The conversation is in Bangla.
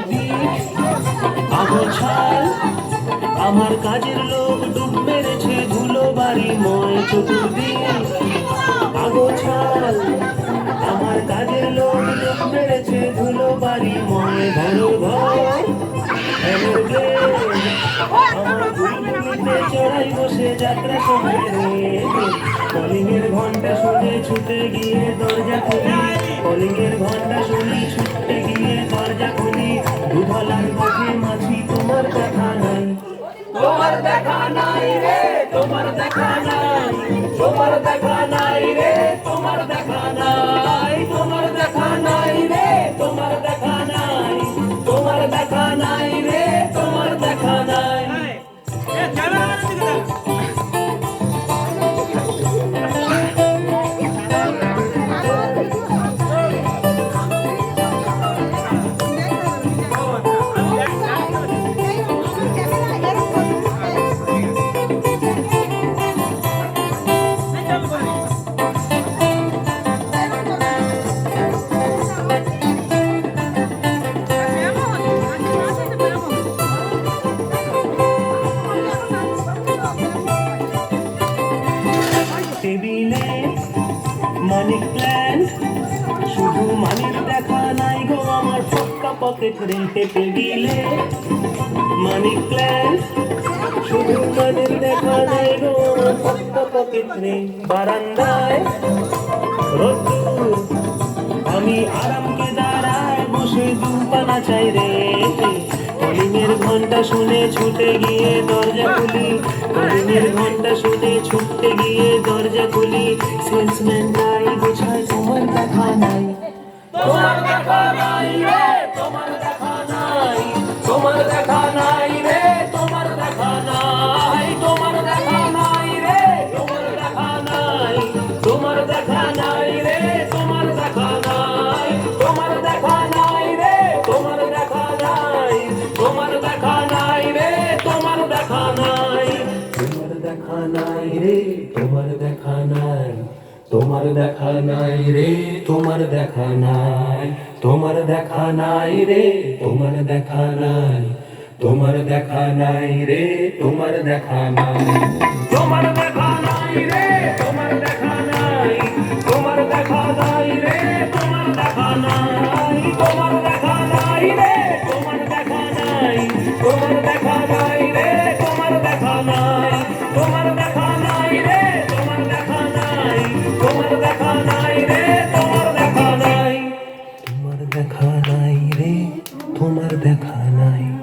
চতুর্দিক আগোছাল, আমার কাজের লোক ডুব মেরেছে ধুলো বাড়িময় চতুর্দিক আগোছাল, আমার কাজের লোক ডুব মেরেছে ধুলো বাড়িময় ঘর ঘর আমার গুলিতে চড়াই বসে যাত্রা সময় রে, কলিংয়ের ঘন্টা শুনে ছুটে গিয়ে দরজা খুলি, কলিংয়ের ঘন্টা শুনি ছুটে গিয়ে দরজা খুলি, দুধলার পথে মাছি তোমার দেখা নাই, তোমার দেখা নাই রে, তোমার দেখা নাই, তোমার দেখা নাই রে, তোমার দেখা নাই, তোমার দেখা নাই রে, তোমার দেখা নাই, তোমার দেখা নাই রে, তোমার দেখা নাই। টেবিলে মানিক প্ল্যান্ট, শুধু মানিক দেখা নাই গো আমার পক্কা পকেট রেখে, টেবিলে মানিক প্ল্যান্ট, শুধু মানিক দেখা নাই গো আমার পক্কা পকেট রে, বারান্দায় রোদ্দুর, আমি আরামকে দাঁড়ায় বসে দুপানা চাই রে, কলিংয়ের ঘন্টা শুনে ছুটে গিয়ে দরজা খুলি, কলিংয়ের ঘন্টা শুনে ছুটে গিয়ে দরজা খুলি, সেলসম্যান রাই গোছায় তোমার দেখা নাই, তোমার দেখা নাই রে, তোমার দেখা নাই, তোমার দেখা নাই রে, তোমার দেখা নাই, তোমার দেখা নাই রে, তোমার দেখা নাই, তোমার দেখা নাই রে, তোমার দেখা নাই, তোমার দেখা নাই রে, তোমার দেখা নাই, তোমার দেখা নাই রে, তোমার দেখা নাই, তোমার দেখা নাই রে, তোমার দেখা নাই, তোমার দেখা নাই রে, তোমার দেখা নাই, তোমার দেখা নাই রে, তোমার দেখা নাই, তোমার দেখা নাই রে, তোমার দেখা নাই, তোমার দেখা নাই রে, তোমার দেখা নাই, তোমার দেখা নাই রে, তোমার দেখা নাই, তোমার দেখা নাই রে, তোমার দেখা নাই, তোমার দেখা নাই রে, তোমার দেখা নাই, তোমার দেখা নাই রে, তোমার দেখা নাই, তোমার দেখা নাই রে, তোমার দেখা নাই, তোমার দেখা নাই রে, তোমার দেখা নাই।